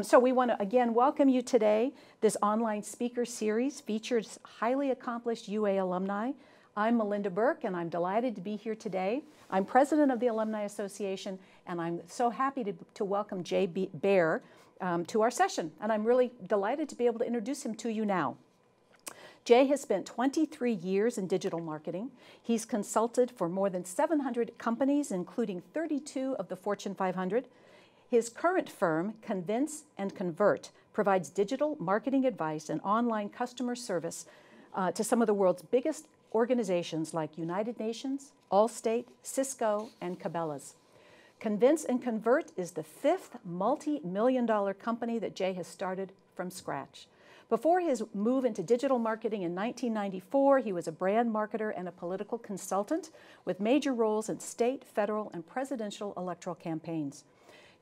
So we want to again welcome you today. This online speaker series features highly accomplished UA alumni. I'm Melinda Burke, and I'm delighted to be here today. I'm president of the Alumni Association, and I'm so happy to welcome Baer to our session. And I'm really delighted to be able to introduce him to you now. Jay has spent 23 years in digital marketing. He's consulted for more than 700 companies, including 32 of the Fortune 500. His current firm, Convince and Convert, provides digital marketing advice and online customer service to some of the world's biggest organizations like United Nations, Allstate, Cisco, and Cabela's. Convince and Convert is the 5th multi-million-dollar company that Jay has started from scratch. Before his move into digital marketing in 1994, he was a brand marketer and a political consultant with major roles in state, federal, and presidential electoral campaigns.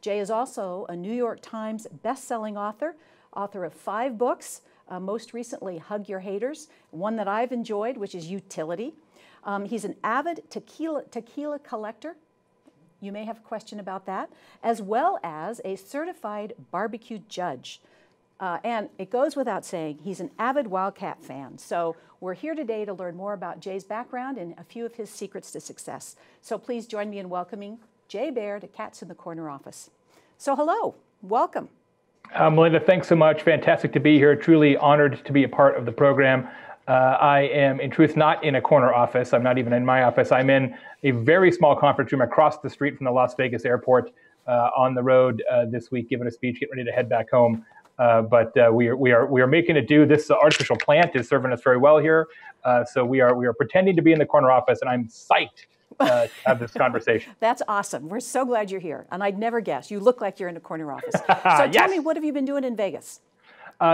Jay is also a New York Times best-selling author of 5 books, most recently Hug Your Haters, one that I've enjoyed, which is Utility. He's an avid tequila collector. You may have a question about that, as well as a certified barbecue judge. And it goes without saying, he's an avid Wildcat fan. So we're here today to learn more about Jay's background and a few of his secrets to success. So please join me in welcoming Jay Baer to Cats in the Corner office. So hello, welcome. Melinda, thanks so much. Fantastic to be here. Truly honored to be a part of the program. I am, in truth, not in a corner office. I'm not even in my office. I'm in a very small conference room across the street from the Las Vegas airport, on the road this week, giving a speech, getting ready to head back home. But we are making it do. This artificial plant is serving us very well here. So we are pretending to be in the corner office, and I'm psyched to have this conversation. That's awesome. We're so glad you're here. And I'd never guess. You look like you're in a corner office. So tell me, what have you been doing in Vegas?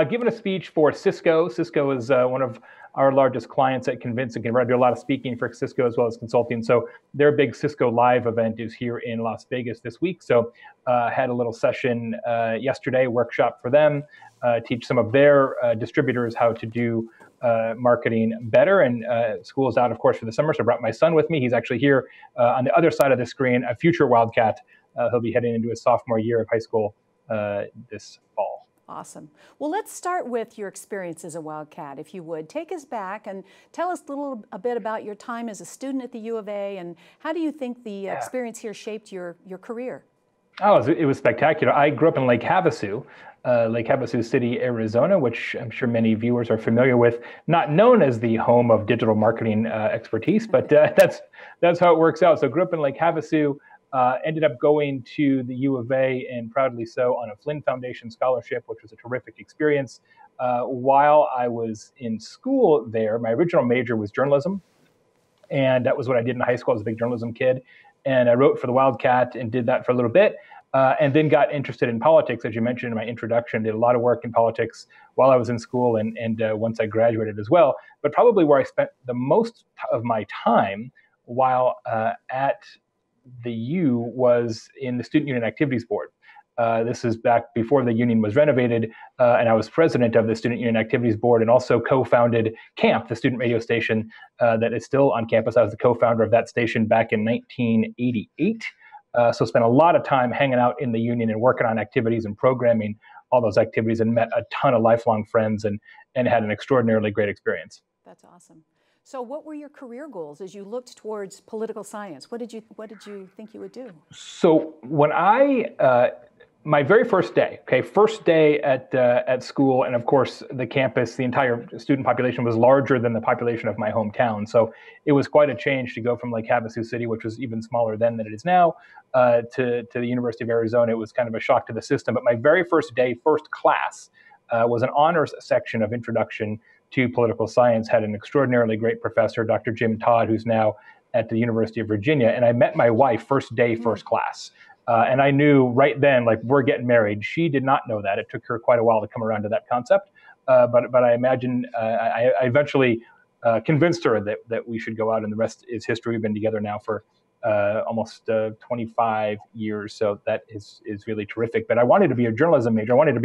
Giving a speech for Cisco. Cisco is one of our largest clients at Convince and Convert. I do a lot of speaking for Cisco as well as consulting. So their big Cisco Live event is here in Las Vegas this week. So had a little session yesterday, workshop for them, teach some of their distributors how to do marketing better. And school is out, of course, for the summer. So I brought my son with me. He's actually here on the other side of the screen, a future Wildcat. He'll be heading into his sophomore year of high school this fall. Awesome. Well, let's start with your experience as a Wildcat, if you would. Take us back and tell us a bit about your time as a student at the U of A, and how do you think the experience here shaped your career? Oh, it was spectacular. I grew up in Lake Havasu City, Arizona, which I'm sure many viewers are familiar with. Not known as the home of digital marketing expertise, but that's how it works out. So grew up in Lake Havasu. Ended up going to the U of A, and proudly so, on a Flynn Foundation scholarship, which was a terrific experience. While I was in school there, my original major was journalism, and that was what I did in high school. I was a big journalism kid, and I wrote for the Wildcat and did that for a little bit, and then got interested in politics, as you mentioned in my introduction. Did a lot of work in politics while I was in school and once I graduated as well. But probably where I spent the most of my time while at the U was in the Student Union Activities Board. This is back before the union was renovated, and I was president of the Student Union Activities Board and also co-founded CAMP, the student radio station that is still on campus. I was the co-founder of that station back in 1988. So spent a lot of time hanging out in the union and working on activities and programming all those activities, and met a ton of lifelong friends and had an extraordinarily great experience. That's awesome. So what were your career goals as you looked towards political science? What did you think you would do? So when my very first day at school, and of course the campus, the entire student population was larger than the population of my hometown. So it was quite a change to go from Lake Havasu City, which was even smaller then than it is now, to the University of Arizona. It was kind of a shock to the system. But my very first day, first class, was an honors section of Introduction to Political Science. Had an extraordinarily great professor, Dr. Jim Todd, who's now at the University of Virginia. And I met my wife first day, first class. And I knew right then, like, we're getting married. She did not know that. It took her quite a while to come around to that concept. But I imagine I eventually convinced her that we should go out, and the rest is history. We've been together now for almost 25 years. So that is really terrific. But I wanted to be a journalism major. I wanted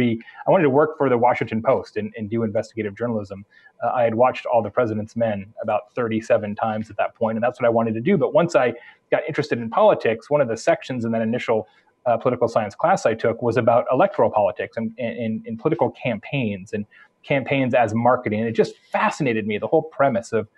to work for the Washington Post and do investigative journalism. I had watched All the President's Men about 37 times at that point, and that's what I wanted to do. But once I got interested in politics, one of the sections in that initial political science class I took was about electoral politics and in political campaigns and campaigns as marketing. And it just fascinated me. The whole premise of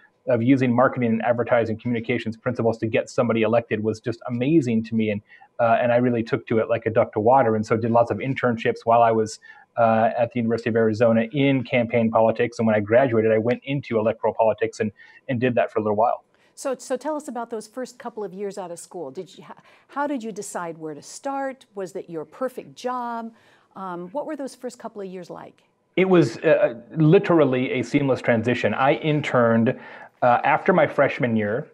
using marketing and advertising communications principles to get somebody elected was just amazing to me. And I really took to it like a duck to water. And so did lots of internships while I was at the University of Arizona in campaign politics. And when I graduated, I went into electoral politics and did that for a little while. So tell us about those first couple of years out of school. How did you decide where to start? Was that your perfect job? What were those first couple of years like? It was literally a seamless transition. I interned after my freshman year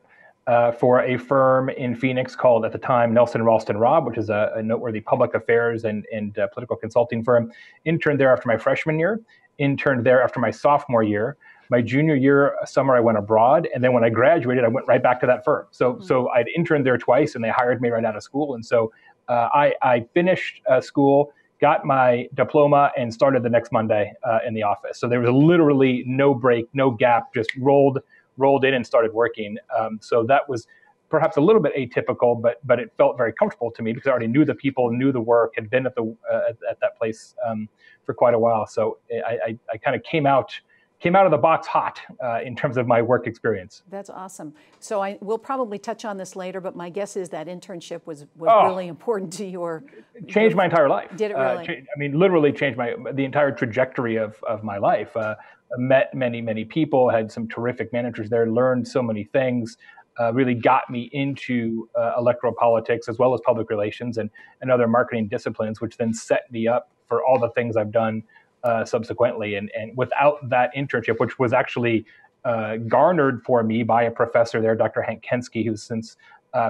for a firm in Phoenix called, at the time, Nelson, Ralston Robb, which is a noteworthy public affairs and political consulting firm. Interned there after my freshman year, interned there after my sophomore year. My junior year summer, I went abroad, and then when I graduated, I went right back to that firm. So I'd interned there twice, and they hired me right out of school. And so I finished school, got my diploma, and started the next Monday in the office. So there was literally no break, no gap, just rolled in and started working. So that was perhaps a little bit atypical, but it felt very comfortable to me because I already knew the people, knew the work, had been at that place for quite a while. So I kind of came out of the box hot in terms of my work experience. That's awesome. So we'll probably touch on this later, but my guess is that internship was really important to your... Changed my entire life. Did it really? Literally changed the entire trajectory of my life. Met many people, had some terrific managers there, learned so many things, really got me into electoral politics as well as public relations and other marketing disciplines, which then set me up for all the things I've done subsequently. And without that internship, which was actually garnered for me by a professor there, Dr. Hank Kensky, who's since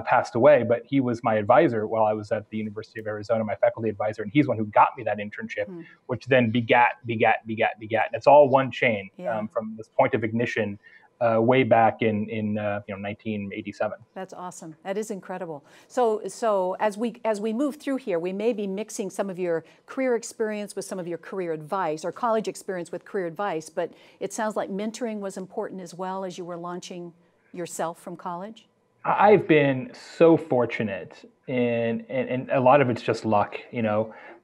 passed away, but he was my advisor while I was at the University of Arizona, my faculty advisor, and he's the one who got me that internship, which then begat. And it's all one chain from this point of ignition way back in 1987. That's awesome. That is incredible. So as we move through here, we may be mixing some of your career experience with some of your career advice, or college experience with career advice, but it sounds like mentoring was important as well as you were launching yourself from college. I've been so fortunate, and a lot of it's just luck,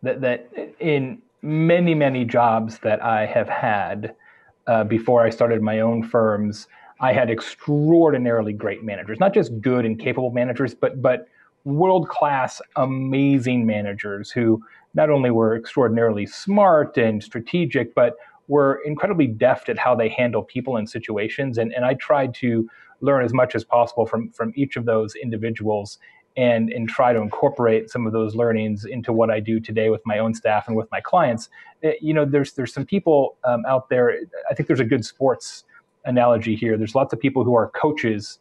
that in many jobs that I have had before I started my own firms, I had extraordinarily great managers, not just good and capable managers, but world-class, amazing managers who not only were extraordinarily smart and strategic, but were incredibly deft at how they handle people and situations. And I tried to learn as much as possible from each of those individuals and try to incorporate some of those learnings into what I do today with my own staff and with my clients. There's some people out there. I think there's a good sports analogy here. There's lots of people who are coaches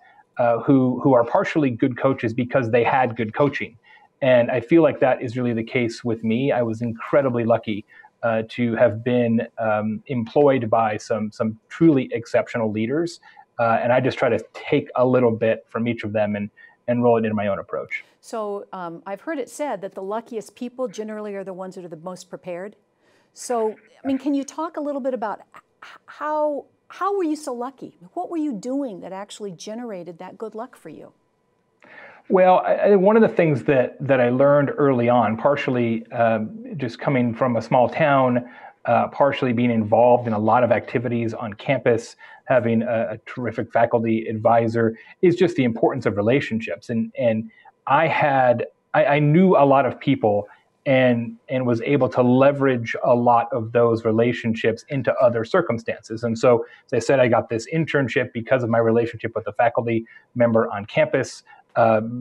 who are partially good coaches because they had good coaching. And I feel like that is really the case with me. I was incredibly lucky to have been employed by some truly exceptional leaders. And I just try to take a little bit from each of them and roll it into my own approach. So I've heard it said that the luckiest people generally are the ones that are the most prepared. So, can you talk a little bit about how were you so lucky? What were you doing that actually generated that good luck for you? Well, one of the things that I learned early on, partially just coming from a small town, partially being involved in a lot of activities on campus, having a terrific faculty advisor, is just the importance of relationships. And I knew a lot of people and was able to leverage a lot of those relationships into other circumstances. And so, as I said, I got this internship because of my relationship with a faculty member on campus.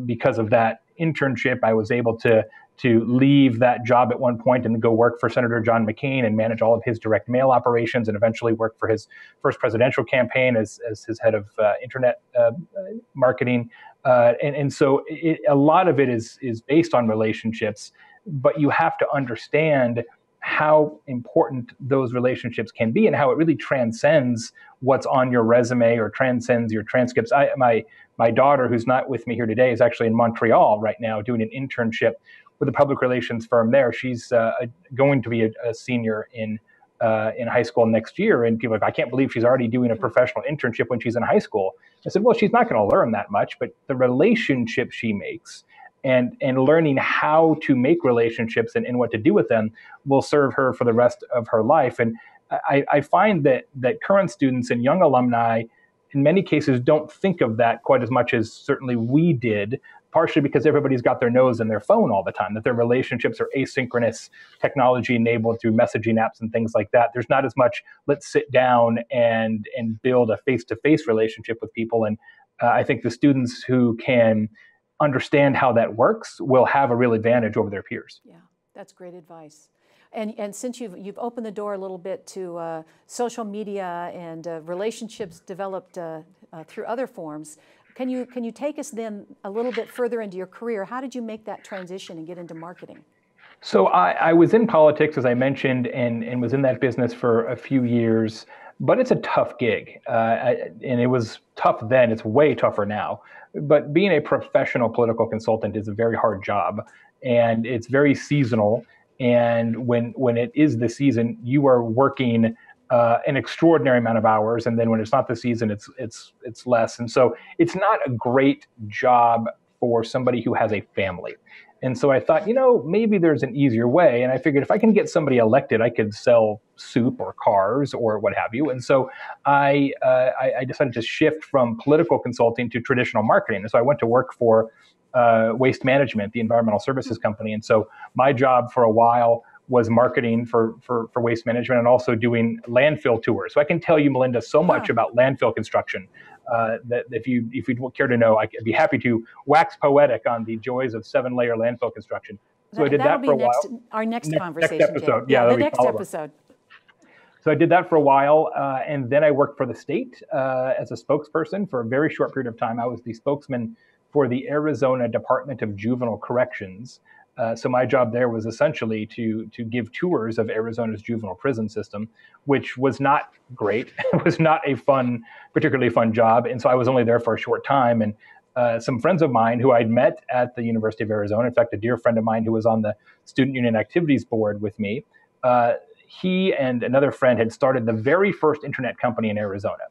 Because of that internship, I was able to leave that job at one point and go work for Senator John McCain and manage all of his direct mail operations, and eventually work for his first presidential campaign as his head of internet marketing. And so a lot of it is based on relationships, but you have to understand how important those relationships can be and how it really transcends what's on your resume or transcends your transcripts. My daughter, who's not with me here today, is actually in Montreal right now doing an internship with a public relations firm there. She's going to be a senior in high school next year. And people are like, I can't believe she's already doing a professional internship when she's in high school. I said, well, she's not going to learn that much, but the relationship she makes and learning how to make relationships and what to do with them will serve her for the rest of her life. And I find that current students and young alumni, in many cases, don't think of that quite as much as certainly we did, partially because everybody's got their nose in their phone all the time, that their relationships are asynchronous, technology enabled through messaging apps and things like that. There's not as much, let's sit down and build a face-to-face relationship with people. And I think the students who can understand how that works will have a real advantage over their peers. Yeah, that's great advice. And since you've opened the door a little bit to social media and relationships developed through other forms, can you take us then a little bit further into your career? How did you make that transition and get into marketing? So I was in politics, as I mentioned, and was in that business for a few years, but it's a tough gig. And it was tough then, it's way tougher now. But being a professional political consultant is a very hard job, and it's very seasonal. And when it is the season, you are working an extraordinary amount of hours, and then when it's not the season, it's less. And so it's not a great job for somebody who has a family. And so I thought, maybe there's an easier way. And I figured if I can get somebody elected, I could sell soup or cars or what have you. And so I decided to shift from political consulting to traditional marketing. And so I went to work for Waste Management, the environmental services company. And so my job for a while was marketing for waste management and also doing landfill tours. So I can tell you, Melinda, so much about landfill construction that if you'd care to know, I'd be happy to wax poetic on the joys of 7-layer landfill construction. So I did that for a while. Our next conversation, next episode. Yeah, the next episode. So I did that for a while, and then I worked for the state as a spokesperson for a very short period of time. I was the spokesman for the Arizona Department of Juvenile Corrections. So my job there was essentially to give tours of Arizona's juvenile prison system, which was not great. It was not a particularly fun job. And so I was only there for a short time. And some friends of mine who I'd met at the University of Arizona, in fact, a dear friend of mine who was on the Student Union Activities Board with me, he and another friend had started the very first internet company in Arizona.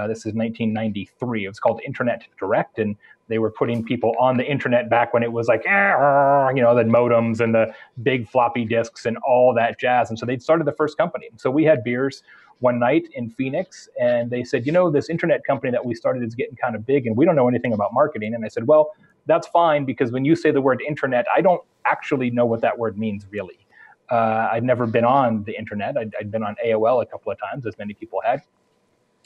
This is 1993. It was called Internet Direct, and they were putting people on the internet back when it was like, the modems and the big floppy disks and all that jazz. And so they'd started the first company. So we had beers one night in Phoenix, and they said, this internet company that we started is getting kind of big, and we don't know anything about marketing. And I said, well, that's fine, because when you say the word internet, I don't actually know what that word means, really. I'd never been on the internet. I'd been on AOL a couple of times, as many people had.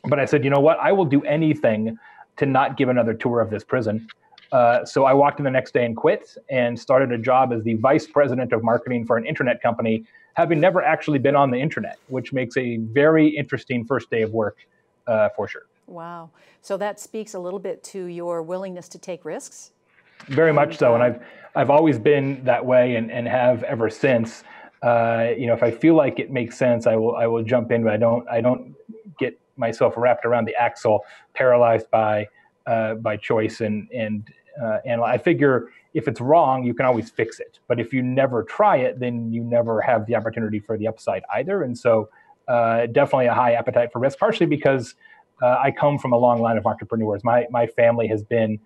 But I said, you know what? I will do anything to not give another tour of this prison. So I walked in the next day and quit and started a job as the vice president of marketing for an internet company, having never actually been on the internet, which makes a very interesting first day of work for sure. Wow. So that speaks a little bit to your willingness to take risks? Very much so. And I've always been that way and have ever since. If I feel like it makes sense, I will jump in, but I don't get myself wrapped around the axle, paralyzed by choice, and I figure if it's wrong, you can always fix it. But if you never try it, then you never have the opportunity for the upside either. And so, definitely a high appetite for risk, partially because I come from a long line of entrepreneurs. My family has been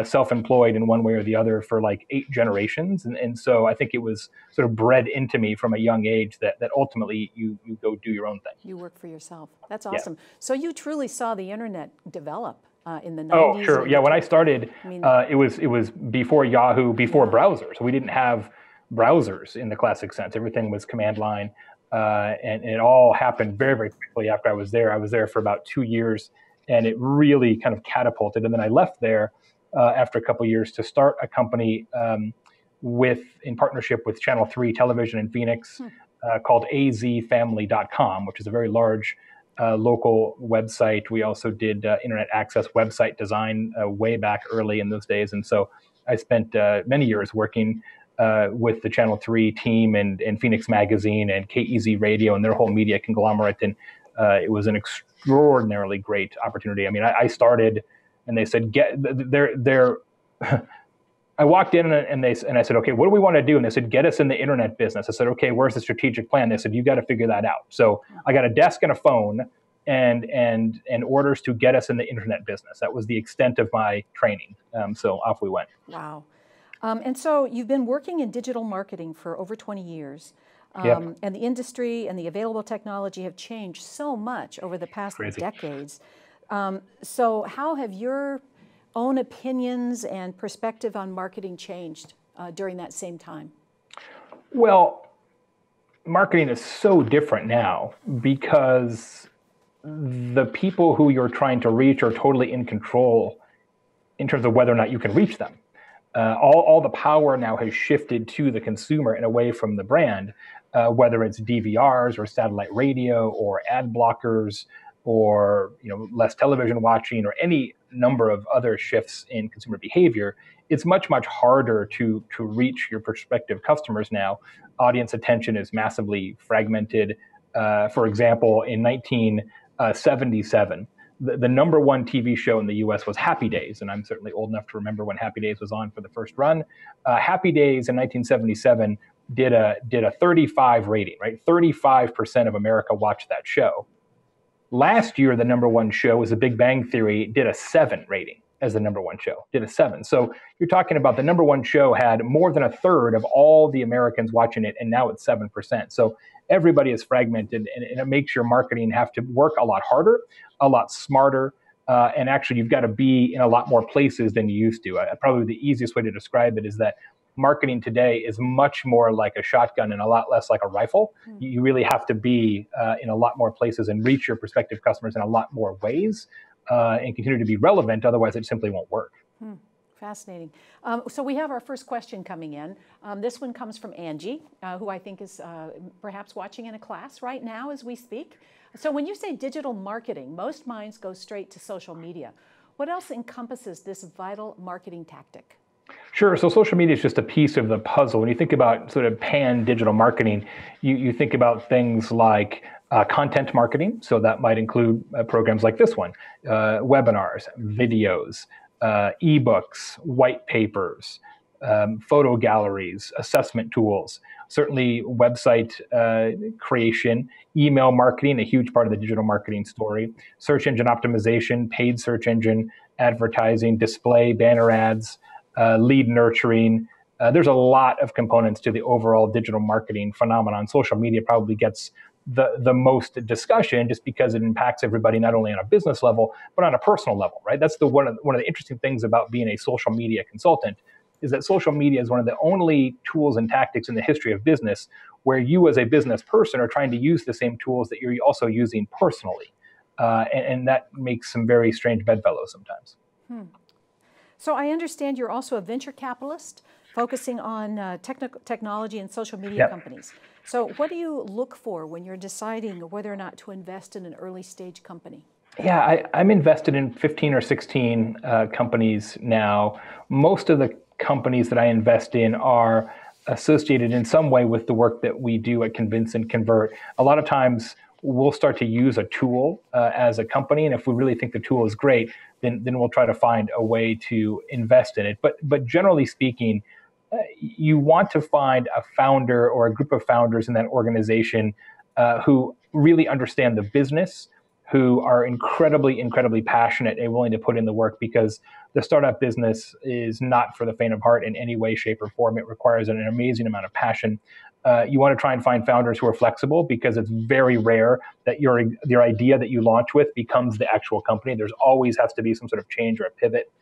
self-employed in one way or the other for like 8 generations. And so I think it was sort of bred into me from a young age that ultimately you go do your own thing. You work for yourself. That's awesome. Yeah. So you truly saw the internet develop in the 90s. Oh, sure. Yeah, when I started, it was before Yahoo, before browsers. We didn't have browsers in the classic sense. Everything was command line. And it all happened very, very quickly after I was there. I was there for about 2 years, and it really kind of catapulted. And then I left there after a couple of years to start a company in partnership with Channel 3 Television in Phoenix called azfamily.com, which is a very large local website. We also did internet access website design way back early in those days. And so I spent many years working with the Channel 3 team and Phoenix Magazine and KEZ Radio and their whole media conglomerate. And it was an extraordinarily great opportunity. I mean, I started, and they said, I walked in and I said, okay, what do we want to do? And they said, get us in the internet business. I said, okay, where's the strategic plan? They said, you got to figure that out. So I got a desk and a phone and orders to get us in the internet business. That was the extent of my training. So off we went. Wow. And so you've been working in digital marketing for over 20 years. Yep. And the industry and the available technology have changed so much over the past Crazy. decades. So how have your own opinions and perspective on marketing changed during that same time? Well, marketing is so different now because the people who you're trying to reach are totally in control in terms of whether or not you can reach them. All the power now has shifted to the consumer and away from the brand, whether it's DVRs or satellite radio or ad blockers or less television watching or any number of other shifts in consumer behavior. It's much harder to reach your prospective customers now. Audience attention is massively fragmented. For example, in 1977, the number one TV show in the US was Happy Days, and I'm certainly old enough to remember when Happy Days was on for the first run. Happy Days in 1977 did a 35 rating, right? 35% of America watched that show. Last year, the number one show was The Big Bang Theory, did a 7 rating as the number one show, did a 7. So you're talking about the number one show had more than a third of all the Americans watching it, and now it's 7%. So everybody is fragmented, and it makes your marketing have to work a lot harder, a lot smarter, and actually you've got to be in a lot more places than you used to. Probably the easiest way to describe it is that marketing today is much more like a shotgun and a lot less like a rifle. You really have to be in a lot more places and reach your prospective customers in a lot more ways and continue to be relevant. Otherwise, it simply won't work. Fascinating. So we have our first question coming in. This one comes from Angie, who I think is perhaps watching in a class right now as we speak. So when you say digital marketing, most minds go straight to social media. What else encompasses this vital marketing tactic? Sure. So social media is just a piece of the puzzle. When you think about sort of pan-digital marketing, you think about things like content marketing. So that might include programs like this one, webinars, videos, ebooks, white papers, photo galleries, assessment tools, certainly website creation, email marketing, a huge part of the digital marketing story, search engine optimization, paid search engine advertising, display, banner ads, lead nurturing. There's a lot of components to the overall digital marketing phenomenon. Social media probably gets the most discussion just because it impacts everybody, not only on a business level, but on a personal level, right? That's one of the interesting things about being a social media consultant is that social media is one of the only tools and tactics in the history of business where you as a business person are trying to use the same tools that you're also using personally. And that makes some very strange bedfellows sometimes. So I understand you're also a venture capitalist focusing on technology and social media companies. So what do you look for when you're deciding whether or not to invest in an early stage company? Yeah, I'm invested in 15 or 16 companies now. Most of the companies that I invest in are associated in some way with the work that we do at Convince and Convert. A lot of times we'll start to use a tool as a company, and if we really think the tool is great, then we'll try to find a way to invest in it. But generally speaking, you want to find a founder or a group of founders in that organization who really understand the business, who are incredibly passionate and willing to put in the work, because the startup business is not for the faint of heart in any way, shape, or form. It requires an amazing amount of passion. You want to try and find founders who are flexible, because it's very rare that your idea that you launch with becomes the actual company. There's always has to be some sort of change or a pivot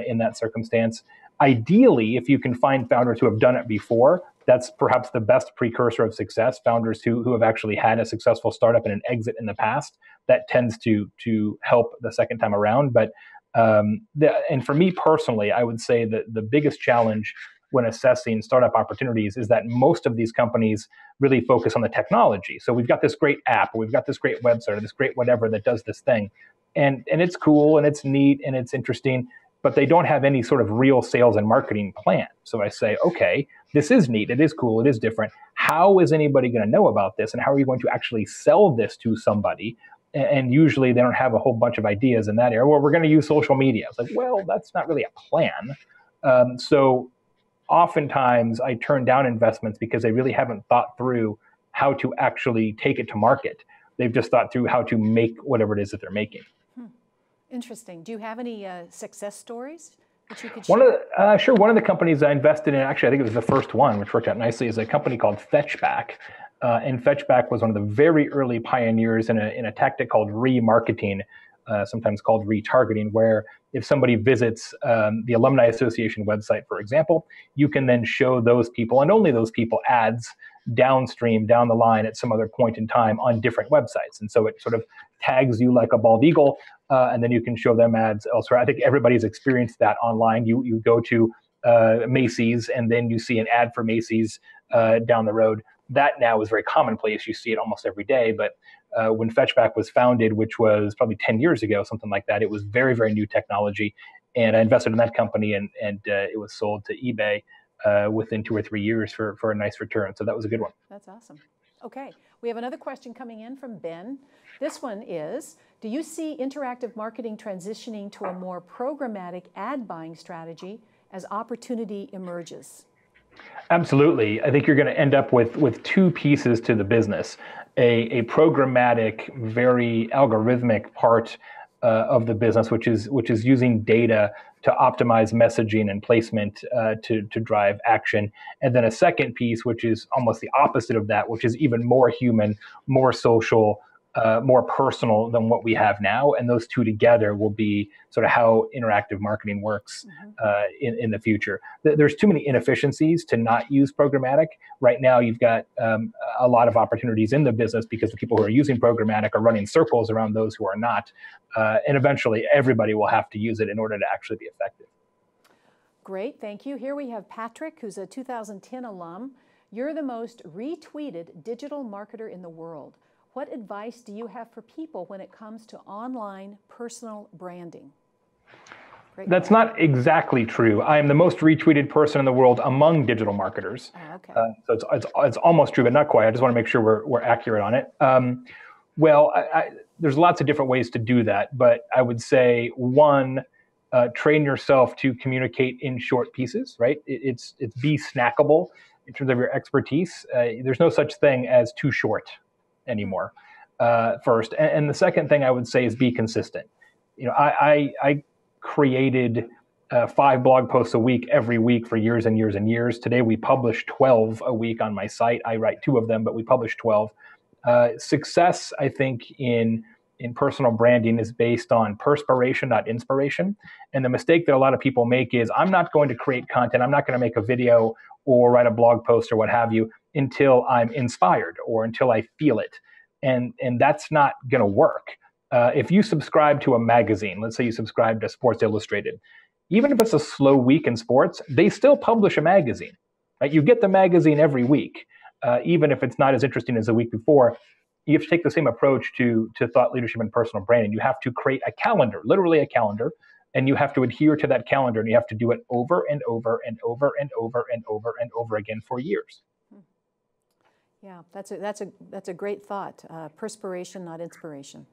in that circumstance. Ideally, if you can find founders who have done it before, that's perhaps the best precursor of success. Founders who have actually had a successful startup and an exit in the past, that tends to help the second time around. But and for me personally, I would say that the biggest challenge when assessing startup opportunities is that most of these companies really focus on the technology. So we've got this great app, or we've got this great website, or this great whatever that does this thing, and it's cool and it's neat and it's interesting, but they don't have any sort of real sales and marketing plan. So I say, okay, this is neat, it is cool, it is different. How is anybody going to know about this, and how are you going to actually sell this to somebody? And usually they don't have a whole bunch of ideas in that area. Well, we're going to use social media. It's like, well, that's not really a plan. So oftentimes I turn down investments because they really haven't thought through how to actually take it to market. They've just thought through how to make whatever it is that they're making. Interesting. Do you have any success stories that you could share? One of the companies I invested in, actually, I think it was the first one, which worked out nicely, is a company called Fetchback. And Fetchback was one of the very early pioneers in a tactic called remarketing, sometimes called retargeting, where if somebody visits the Alumni Association website, for example, you can then show those people, and only those people, ads downstream, down the line at some other point in time on different websites. And so it sort of tags you like a bald eagle, and then you can show them ads elsewhere. I think everybody's experienced that online. You go to Macy's, and then you see an ad for Macy's down the road. That now is very commonplace. You see it almost every day. But when Fetchback was founded, which was probably 10 years ago, something like that, it was very, very new technology. And I invested in that company, and it was sold to eBay within 2 or 3 years for a nice return. So that was a good one. That's awesome. Okay, we have another question coming in from Ben. This one is, do you see interactive marketing transitioning to a more programmatic ad buying strategy as opportunity emerges? Absolutely. I think you're going to end up with two pieces to the business. A programmatic, very algorithmic part of the business, which is using data to optimize messaging and placement to drive action. And then a second piece, which is almost the opposite of that, which is even more human, more social, more personal than what we have now. And those two together will be sort of how interactive marketing works in the future. There's too many inefficiencies to not use programmatic. Right now, you've got a lot of opportunities in the business because the people who are using programmatic are running circles around those who are not. And eventually, everybody will have to use it in order to actually be effective. Great, thank you. Here we have Patrick, who's a 2010 alum. You're the most retweeted digital marketer in the world. What advice do you have for people when it comes to online personal branding? Great. That's not exactly true. I am the most retweeted person in the world among digital marketers. Oh, okay. So it's almost true, but not quite. I just want to make sure we're accurate on it. Well, there's lots of different ways to do that, but I would say one, train yourself to communicate in short pieces, right? It's be snackable in terms of your expertise. There's no such thing as too short anymore, first. And the second thing I would say is be consistent. I created 5 blog posts a week every week for years and years and years. Today we publish 12 a week on my site. I write 2 of them, but we publish 12. Success, I think, in personal branding is based on perspiration, not inspiration. And the mistake that a lot of people make is, I'm not going to create content, I'm not going to make a video or write a blog post or what have you until I'm inspired or until I feel it. And that's not going to work. If you subscribe to a magazine, let's say you subscribe to Sports Illustrated, even if it's a slow week in sports, they still publish a magazine, right? You get the magazine every week, even if it's not as interesting as the week before. You have to take the same approach to thought leadership and personal branding. You have to create a calendar, literally a calendar, and you have to adhere to that calendar, and you have to do it over and over and over and over and over and over again for years. Yeah, that's a great thought. Perspiration, not inspiration.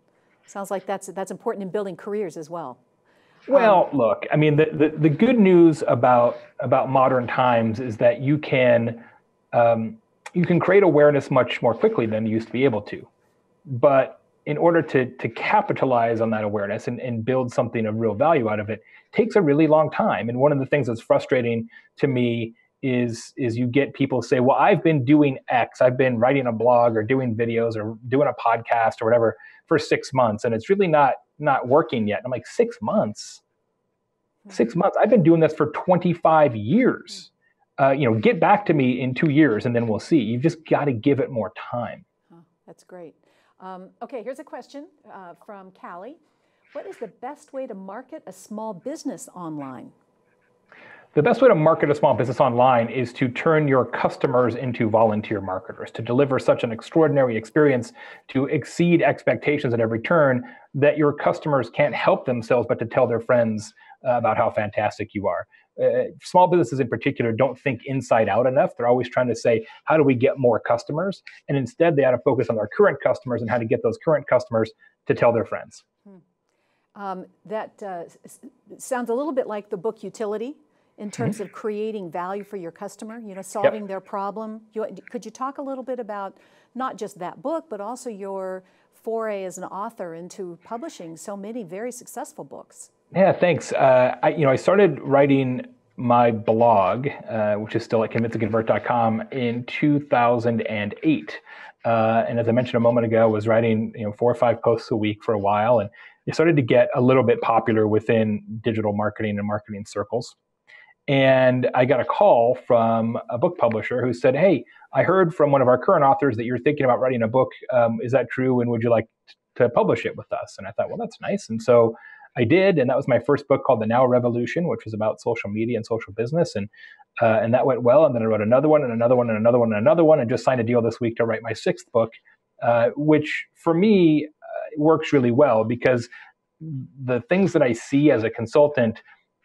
Sounds like that's important in building careers as well. Well, look, I mean, the good news about modern times is that you can create awareness much more quickly than you used to be able to. But in order to capitalize on that awareness and build something of real value out of it, takes a really long time. And one of the things that's frustrating to me is you get people say, well, I've been doing X, I've been writing a blog or doing videos or doing a podcast or whatever for 6 months, and it's really not working yet. And I'm like, 6 months? 6 months? I've been doing this for 25 years. Get back to me in 2 years and then we'll see. You've just got to give it more time. Oh, that's great. Okay, here's a question from Callie. What is the best way to market a small business online? The best way to market a small business online is to turn your customers into volunteer marketers, to deliver such an extraordinary experience, to exceed expectations at every turn that your customers can't help themselves but to tell their friends about how fantastic you are. Small businesses in particular don't think inside out enough. They're always trying to say, how do we get more customers? And instead, they ought to focus on their current customers and how to get those current customers to tell their friends. That sounds a little bit like the book Utility in terms of creating value for your customer, solving their problem. Could you talk a little bit about not just that book, but also your foray as an author into publishing so many very successful books? Yeah, thanks. I started writing my blog, which is still at convinceandconvert.com, in 2008. And as I mentioned a moment ago, I was writing 4 or 5 posts a week for a while, and it started to get a little bit popular within digital marketing and marketing circles. And I got a call from a book publisher who said, "Hey, I heard from one of our current authors that you're thinking about writing a book. Is that true? And would you like to publish it with us?" And I thought, well, that's nice. And so I did. And that was my first book, called The Now Revolution, which was about social media and social business. And that went well. And then I wrote another one and another one and another one and another one, and just signed a deal this week to write my 6th book, which for me works really well, because the things that I see as a consultant,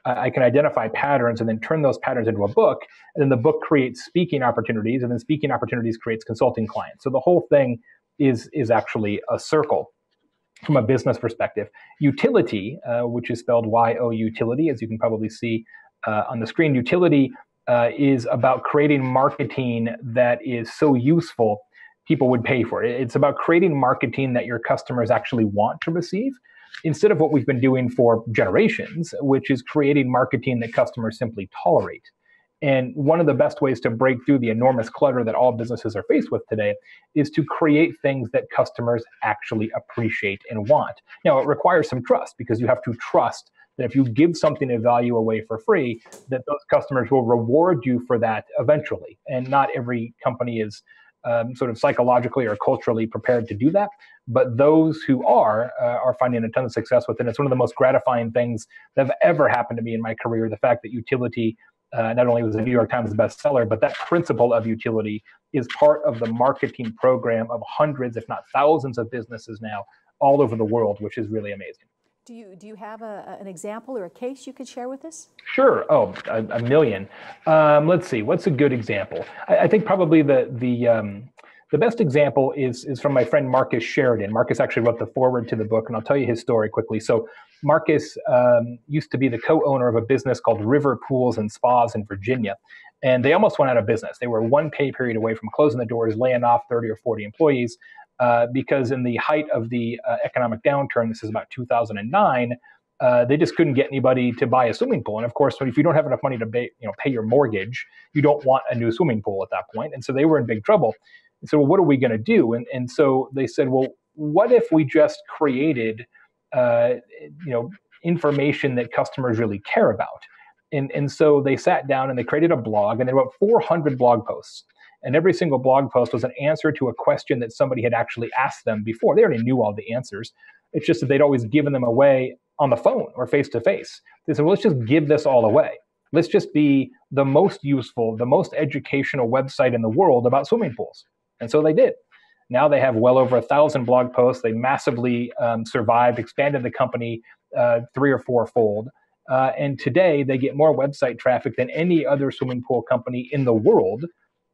I can identify patterns and then turn those patterns into a book. And then the book creates speaking opportunities, and then speaking opportunities creates consulting clients. So the whole thing is actually a circle from a business perspective. Utility, which is spelled Y-O utility, as you can probably see on the screen. Utility is about creating marketing that is so useful people would pay for it. It's about creating marketing that your customers actually want to receive, instead of what we've been doing for generations, which is creating marketing that customers simply tolerate. And one of the best ways to break through the enormous clutter that all businesses are faced with today is to create things that customers actually appreciate and want. Now, it requires some trust, because you have to trust that if you give something of value away for free, that those customers will reward you for that eventually. And not every company is sort of psychologically or culturally prepared to do that. But those who are finding a ton of success with it. It's one of the most gratifying things that have ever happened to me in my career. The fact that utility not only was a New York Times bestseller, but that principle of utility is part of the marketing program of hundreds, if not thousands, of businesses now all over the world, which is really amazing. Do you have an example or a case you could share with us? Sure. Oh, a million. Let's see. What's a good example? I think probably the best example is from my friend Marcus Sheridan. Marcus actually wrote the foreword to the book, and I'll tell you his story quickly. So Marcus used to be the co-owner of a business called River Pools and Spas in Virginia, and they almost went out of business. They were one pay period away from closing the doors, laying off 30 or 40 employees, because in the height of the economic downturn, this is about 2009, they just couldn't get anybody to buy a swimming pool. And of course, if you don't have enough money to pay your mortgage, you don't want a new swimming pool at that point. And so they were in big trouble. And so, well, what are we going to do? And so they said, well, what if we just created, information that customers really care about? And so they sat down and they created a blog, and they wrote 400 blog posts. And every single blog post was an answer to a question that somebody had actually asked them before. They already knew all the answers. It's just that they'd always given them away on the phone or face-to-face. They said, well, let's just give this all away. Let's just be the most useful, the most educational website in the world about swimming pools. And so they did. Now they have well over 1,000 blog posts. They massively survived, expanded the company 3 or 4-fold. And today they get more website traffic than any other swimming pool company in the world.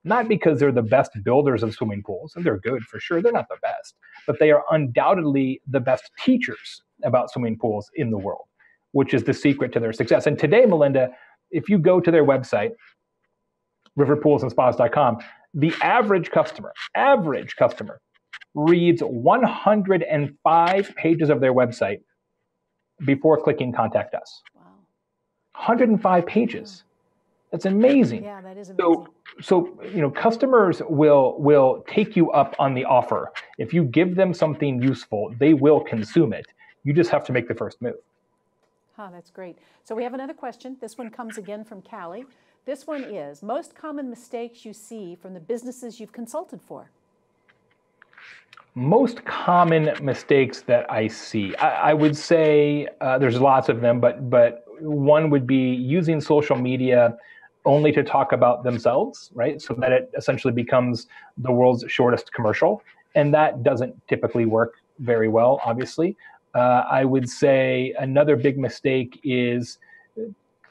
Not because they're the best builders of swimming pools, and they're good for sure, they're not the best, but they are undoubtedly the best teachers about swimming pools in the world, which is the secret to their success. And today, Melinda, if you go to their website, riverpoolsandspas.com, the average customer reads 105 pages of their website before clicking Contact Us. Wow. 105 pages. That's amazing. Yeah, that is amazing. So customers will take you up on the offer. If you give them something useful, they will consume it. You just have to make the first move. That's great. So we have another question. This one comes again from Callie. This one is, most common mistakes you see from the businesses you've consulted for? Most common mistakes that I see, I would say there's lots of them, but one would be using social media only to talk about themselves, right? So that it essentially becomes the world's shortest commercial. And that doesn't typically work very well, obviously. I would say another big mistake is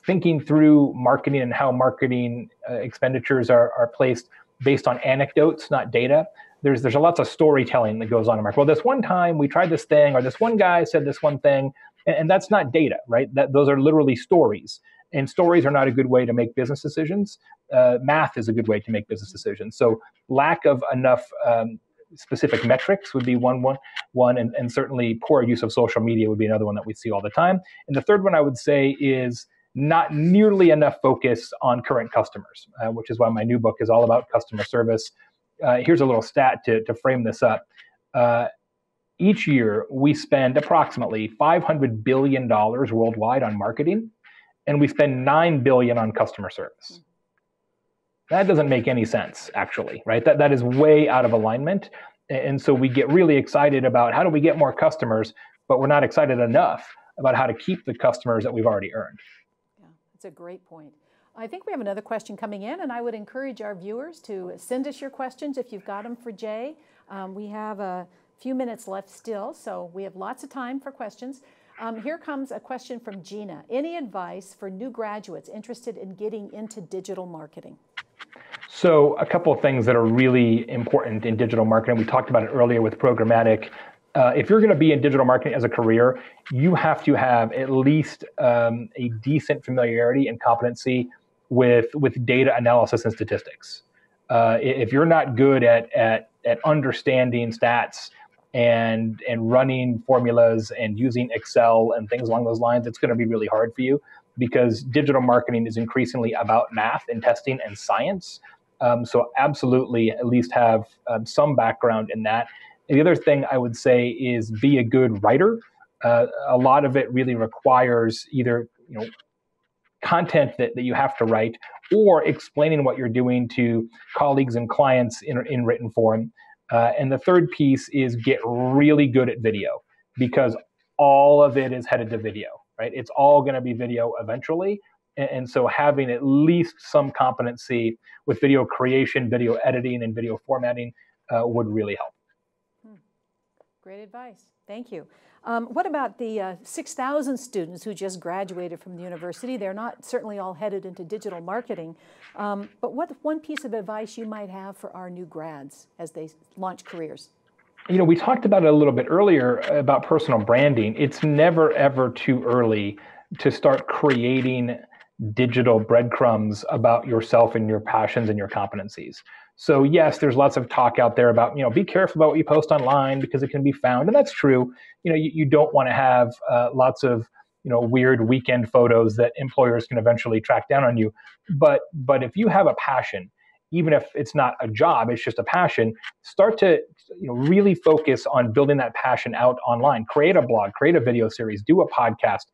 thinking through marketing and how marketing expenditures are placed based on anecdotes, not data. There's a lots of storytelling that goes on in marketing. Well, this one time we tried this thing, or this one guy said this one thing, and that's not data, right? Those are literally stories. And stories are not a good way to make business decisions. Math is a good way to make business decisions. So lack of enough specific metrics would be one, and certainly poor use of social media would be another one that we see all the time. And the third one I would say is not nearly enough focus on current customers, which is why my new book is all about customer service. Here's a little stat to frame this up. Each year, we spend approximately $500 billion worldwide on marketing, and we spend $9 billion on customer service. That doesn't make any sense, actually, right? That is way out of alignment. And so we get really excited about how do we get more customers, but we're not excited enough about how to keep the customers that we've already earned. Yeah, that's a great point. I think we have another question coming in, and I would encourage our viewers to send us your questions if you've got them for Jay. We have a few minutes left still, so we have lots of time for questions. Here comes a question from Gina. Any advice for new graduates interested in getting into digital marketing? So a couple of things that are really important in digital marketing. We talked about it earlier with programmatic. If you're going to be in digital marketing as a career, you have to have at least a decent familiarity and competency with data analysis and statistics. If you're not good at understanding stats and running formulas and using Excel and things along those lines, it's going to be really hard for you, because digital marketing is increasingly about math and testing and science. So absolutely at least have some background in that. And the other thing I would say is be a good writer. A lot of it really requires either content that you have to write, or explaining what you're doing to colleagues and clients in written form. And the third piece is get really good at video, because all of it is headed to video, right? It's all going to be video eventually. And so having at least some competency with video creation, video editing, and video formatting would really help. Great advice. Thank you. What about the 6,000 students who just graduated from the university? They're not certainly all headed into digital marketing, but what one piece of advice you might have for our new grads as they launch careers? We talked about it a little bit earlier about personal branding. It's never, ever too early to start creating digital breadcrumbs about yourself and your passions and your competencies. So yes, there's lots of talk out there about, be careful about what you post online because it can be found. And that's true. You don't want to have lots of, weird weekend photos that employers can eventually track down on you. But if you have a passion, even if it's not a job, it's just a passion, start to really focus on building that passion out online. Create a blog, create a video series, do a podcast.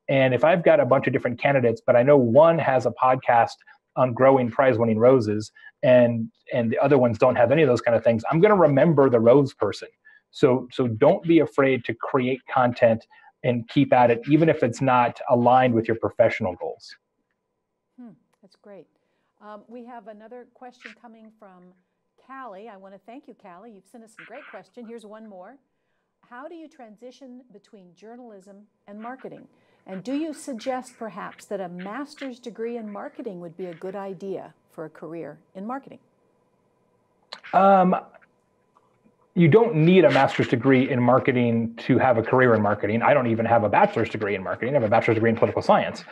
And if I've got a bunch of different candidates, but I know one has a podcast on growing prize-winning roses, and the other ones don't have any of those kind of things, I'm going to remember the rose person. So don't be afraid to create content and keep at it, even if it's not aligned with your professional goals. That's great. We have another question coming from Callie. I want to thank you, Callie. You've sent us some great questions. Here's one more. How do you transition between journalism and marketing? And do you suggest perhaps that a master's degree in marketing would be a good idea for a career in marketing? You don't need a master's degree in marketing to have a career in marketing. I don't even have a bachelor's degree in marketing. I have a bachelor's degree in political science.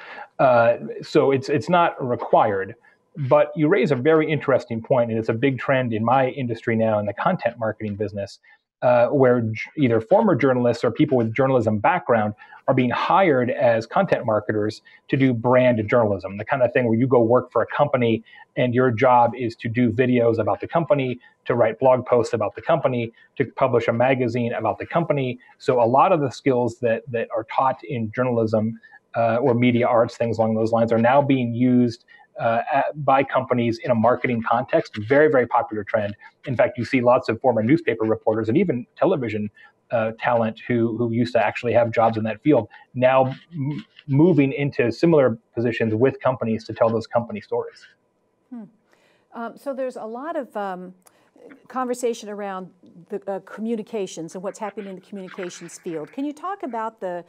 So it's not required. But you raise a very interesting point, and it's a big trend in my industry now in the content marketing business, where either former journalists or people with journalism background are being hired as content marketers to do brand journalism, the kind of thing where you go work for a company and your job is to do videos about the company, to write blog posts about the company, to publish a magazine about the company. So a lot of the skills that are taught in journalism or media arts, things along those lines, are now being used by companies in a marketing context. Very, very popular trend. In fact, you see lots of former newspaper reporters and even television talent who used to actually have jobs in that field now moving into similar positions with companies to tell those company stories. So there's a lot of conversation around the communications and what's happening in the communications field. Can you talk about the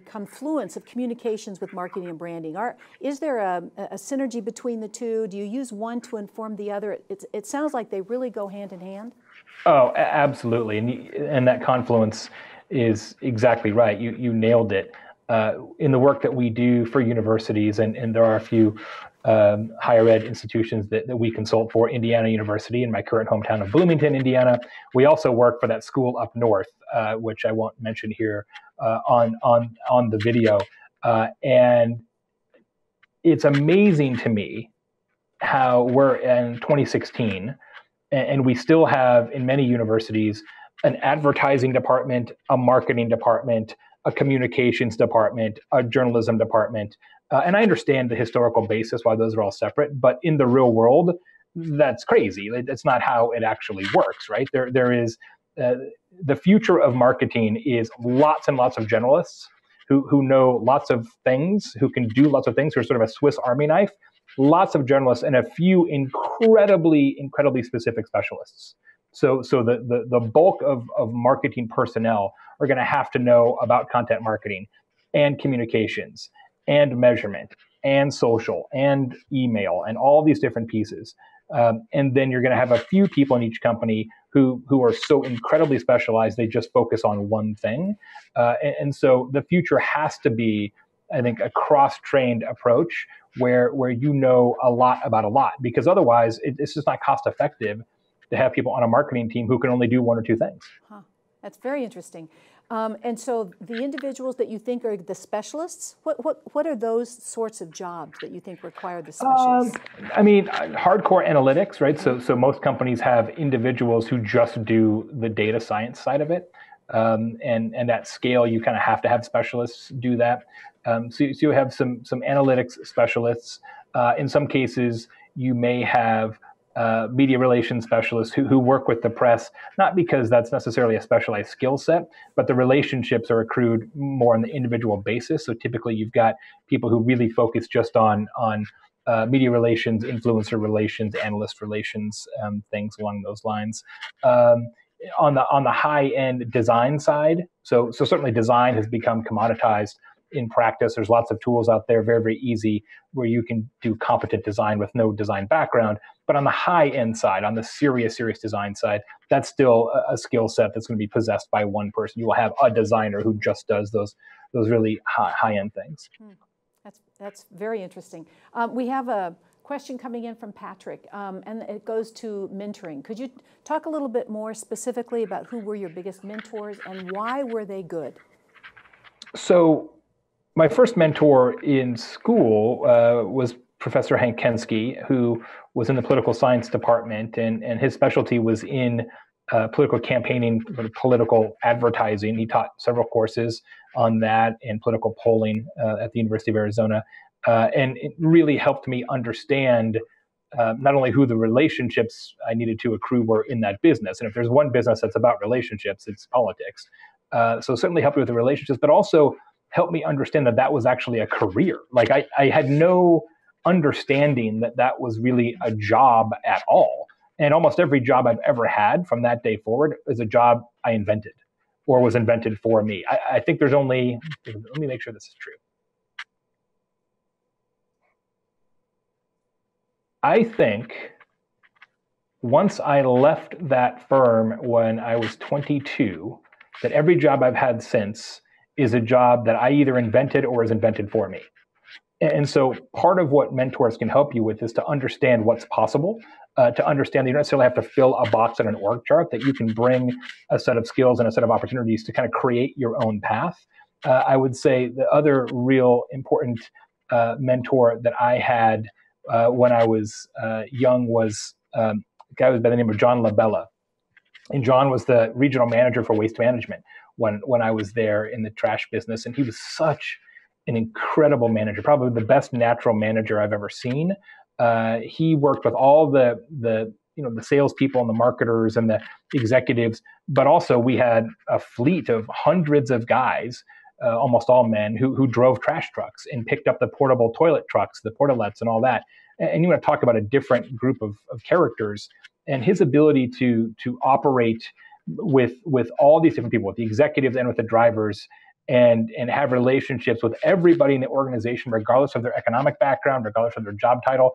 confluence of communications with marketing and branding? Is there a synergy between the two? Do you use one to inform the other? It sounds like they really go hand in hand. Oh, absolutely. And that confluence is exactly right. You nailed it. In the work that we do for universities, and there are a few higher ed institutions that we consult for, Indiana University in my current hometown of Bloomington, Indiana. We also work for that school up north, which I won't mention here on the video. And it's amazing to me how we're in 2016, and we still have in many universities an advertising department, a marketing department, a communications department, a journalism department. And I understand the historical basis why those are all separate, but in the real world, that's crazy. That's not how it actually works, right? There is the future of marketing is lots and lots of generalists who know lots of things, who can do lots of things, who are sort of a Swiss Army knife. Lots of journalists and a few incredibly specific specialists. So the bulk of marketing personnel are going to have to know about content marketing and communications and measurement and social and email and all these different pieces. And then you're going to have a few people in each company who are so incredibly specialized, they just focus on one thing. And so the future has to be, I think, a cross-trained approach where you know a lot about a lot, because otherwise it's just not cost effective to have people on a marketing team who can only do one or two things. Huh. That's very interesting. And so the individuals that you think are the specialists, what are those sorts of jobs that you think require the specialists? I mean, hardcore analytics, right? So most companies have individuals who just do the data science side of it. And at scale, you kind of have to have specialists do that. So you have some analytics specialists. In some cases, you may have media relations specialists who work with the press, not because that's necessarily a specialized skill set, but the relationships are accrued more on the individual basis. So typically, you've got people who really focus just on media relations, influencer relations, analyst relations, things along those lines. On the high end design side, so certainly design has become commoditized in practice. There's lots of tools out there, very, very easy, where you can do competent design with no design background. But on the high end side, on the serious design side, that's still a skill set that's going to be possessed by one person. You will have a designer who just does those really high end things. That's very interesting. We have a question coming in from Patrick, and it goes to mentoring. Could you talk a little bit more specifically about who were your biggest mentors and why were they good? So my first mentor in school was Professor Hank Kensky, who was in the political science department, and his specialty was in political campaigning, political advertising. He taught several courses on that and political polling at the University of Arizona. And it really helped me understand not only who the relationships I needed to accrue were in that business. And if there's one business that's about relationships, it's politics. So certainly helped me with the relationships, but also helped me understand that that was actually a career. Like I had no understanding that that was really a job at all. And almost every job I've ever had from that day forward is a job I invented or was invented for me. I think there's only, let me make sure this is true. I think once I left that firm when I was 22, that every job I've had since is a job that I either invented or is invented for me. And so part of what mentors can help you with is to understand what's possible, to understand that you don't necessarily have to fill a box on an org chart, that you can bring a set of skills and a set of opportunities to kind of create your own path. I would say the other real important mentor that I had when I was young was a guy by the name of John Labella. And John was the regional manager for waste management when I was there in the trash business. And he was such an incredible manager, probably the best natural manager I've ever seen. He worked with all the salespeople and the marketers and the executives, but also we had a fleet of hundreds of guys, almost all men, who drove trash trucks and picked up the portable toilet trucks, the portalettes and all that. And you want to talk about a different group of characters, and his ability to operate with all these different people, with the executives and with the drivers, and have relationships with everybody in the organization, regardless of their economic background, regardless of their job title,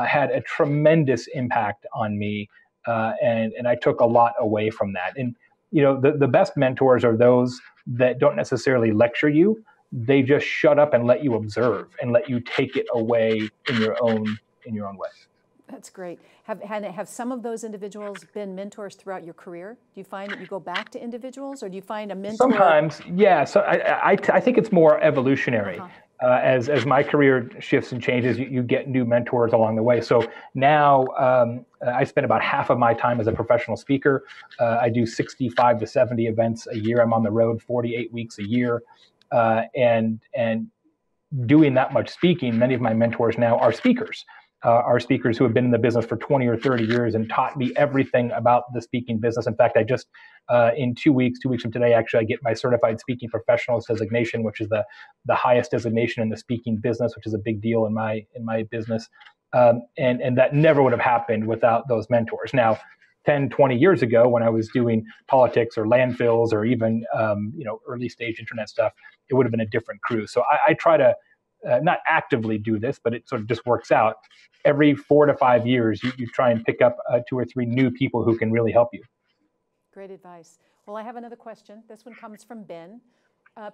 had a tremendous impact on me. And I took a lot away from that. And the best mentors are those that don't necessarily lecture you. They just shut up and let you observe and let you take it away in your own way. That's great. Have some of those individuals been mentors throughout your career? Do you find that you go back to individuals, or do you find a mentor? Sometimes, yeah. So I think it's more evolutionary. As my career shifts and changes, you get new mentors along the way. So now I spend about half of my time as a professional speaker. I do 65 to 70 events a year. I'm on the road 48 weeks a year, and doing that much speaking, many of my mentors now are speakers. Are speakers who have been in the business for 20 or 30 years and taught me everything about the speaking business. In fact, I just, in 2 weeks from today, actually, I get my certified speaking professionals designation, which is the highest designation in the speaking business, which is a big deal in my business. And that never would have happened without those mentors. Now, 10, 20 years ago, when I was doing politics or landfills or even, early stage internet stuff, it would have been a different crew. So I try to not actively do this, but it sort of just works out. Every 4 to 5 years, you try and pick up 2 or 3 new people who can really help you. Great advice. Well, I have another question. This one comes from Ben.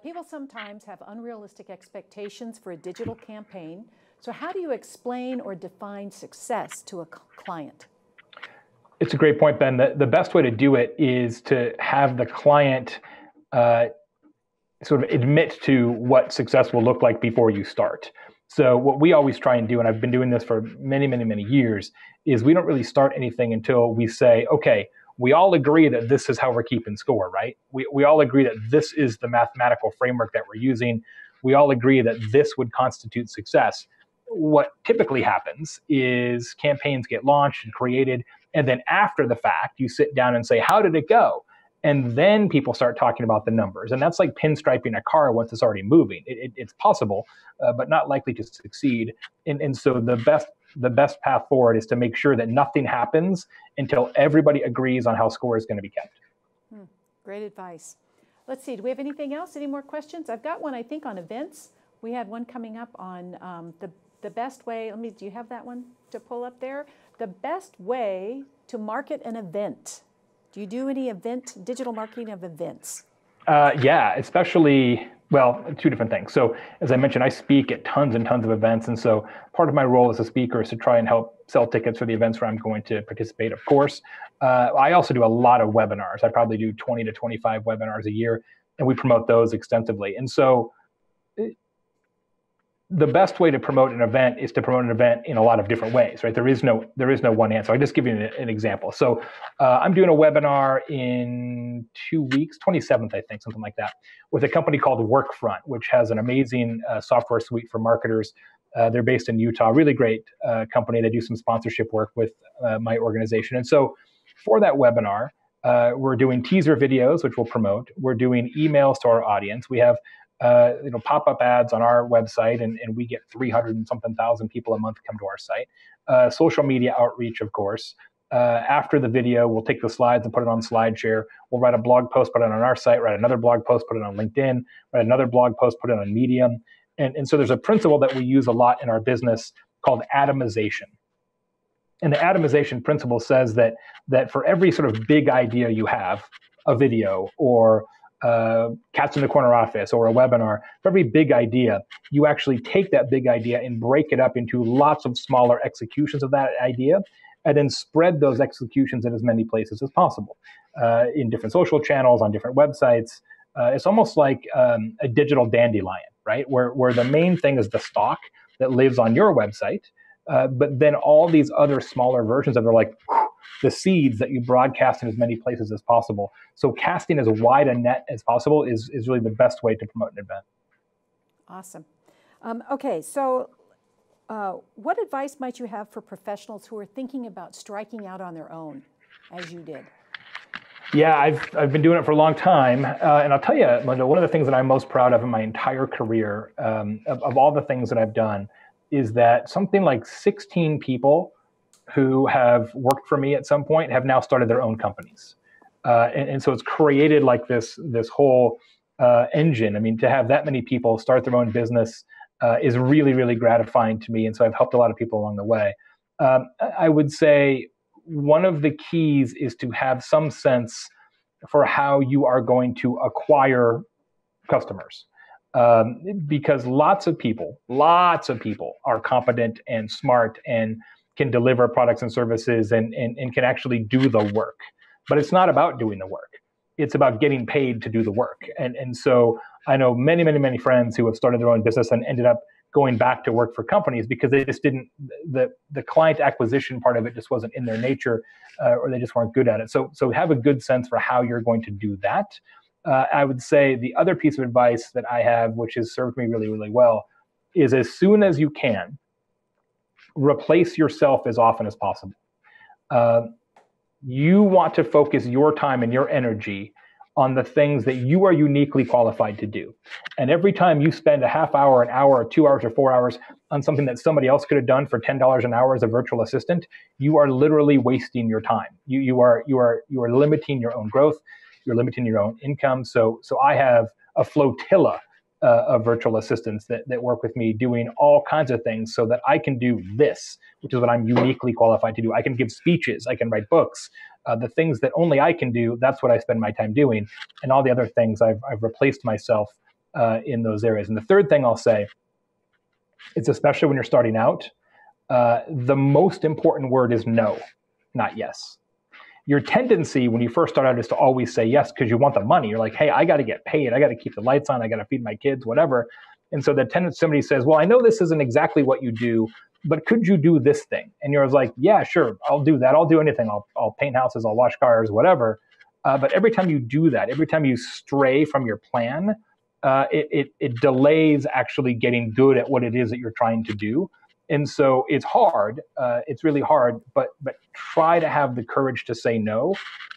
People sometimes have unrealistic expectations for a digital campaign. So how do you explain or define success to a client? It's a great point, Ben. The best way to do it is to have the client sort of admit to what success will look like before you start. So what we always try and do, and I've been doing this for many, many, many years, is we don't really start anything until we say, okay, we all agree that this is how we're keeping score, right? We all agree that this is the mathematical framework that we're using. We all agree that this would constitute success. What typically happens is campaigns get launched and created, and then after the fact, you sit down and say, how did it go? And then people start talking about the numbers. And that's like pinstriping a car once it's already moving. It's possible, but not likely to succeed. And so the best path forward is to make sure that nothing happens until everybody agrees on how score is going to be kept. Great advice. Let's see, do we have anything else? Any more questions? I've got one, I think, on events. We had one coming up on the best way. Do you have that one to pull up there? The best way to market an event. Do you do any digital marketing of events? Yeah, especially, well, 2 different things. So as I mentioned, I speak at tons and tons of events. And so part of my role as a speaker is to try and help sell tickets for the events where I'm going to participate, of course. I also do a lot of webinars. I probably do 20 to 25 webinars a year, and we promote those extensively. And so the best way to promote an event is to promote an event in a lot of different ways, right? There is no one answer. I'll just give you an example. So I'm doing a webinar in 2 weeks, 27th, I think, something like that, with a company called Workfront, which has an amazing software suite for marketers. They're based in Utah, really great company. They do some sponsorship work with my organization. And so for that webinar, we're doing teaser videos, which we'll promote. We're doing emails to our audience. We have pop-up ads on our website, and we get 300 and something thousand people a month come to our site. Social media outreach, of course. After the video, we'll take the slides and put it on SlideShare. We'll write a blog post, put it on our site, write another blog post, put it on LinkedIn, write another blog post, put it on Medium. And so there's a principle that we use a lot in our business called atomization. And the atomization principle says that for every sort of big idea you have, a video or Cats in the Corner Office or a webinar, for every big idea, you actually take that big idea and break it up into lots of smaller executions of that idea, and then spread those executions in as many places as possible, in different social channels, on different websites. It's almost like a digital dandelion, right? Where the main thing is the stock that lives on your website, but then all these other smaller versions of it are like the seeds that you broadcast in as many places as possible. So casting as wide a net as possible is really the best way to promote an event. Awesome. Okay, so what advice might you have for professionals who are thinking about striking out on their own, as you did? Yeah, I've been doing it for a long time. And I'll tell you, Linda, one of the things that I'm most proud of in my entire career, of all the things that I've done, is that something like 16 people who have worked for me at some point have now started their own companies. And so it's created like this whole engine. I mean, to have that many people start their own business is really, really gratifying to me. And so I've helped a lot of people along the way. I would say one of the keys is to have some sense for how you are going to acquire customers. Because lots of people are competent and smart and can deliver products and services and can actually do the work. But it's not about doing the work. It's about getting paid to do the work. And so I know many friends who have started their own business and ended up going back to work for companies because they just didn't, the client acquisition part of it just wasn't in their nature, or they just weren't good at it. So have a good sense for how you're going to do that. I would say the other piece of advice that I have, which has served me really well, is as soon as you can, replace yourself as often as possible. You want to focus your time and your energy on the things that you are uniquely qualified to do. And every time you spend a half hour, an hour, or 2 hours, or 4 hours on something that somebody else could have done for $10 an hour as a virtual assistant, you are literally wasting your time. You are limiting your own growth. You're limiting your own income. So I have a flotilla of virtual assistants that work with me doing all kinds of things so that I can do this, which is what I'm uniquely qualified to do. I can give speeches, I can write books, the things that only I can do, that's what I spend my time doing. And all the other things, I've replaced myself in those areas. And the third thing I'll say, it's especially when you're starting out, the most important word is no, not yes. Your tendency when you first start out is to always say yes because you want the money. You're like, hey, I got to get paid. I got to keep the lights on. I got to feed my kids, whatever. And so the tendency, somebody says, well, I know this isn't exactly what you do, but could you do this thing? And you're like, yeah, sure, I'll do that. I'll do anything. I'll paint houses. I'll wash cars, whatever. But every time you do that, every time you stray from your plan, it delays actually getting good at what it is that you're trying to do. And so it's hard. It's really hard, but try to have the courage to say no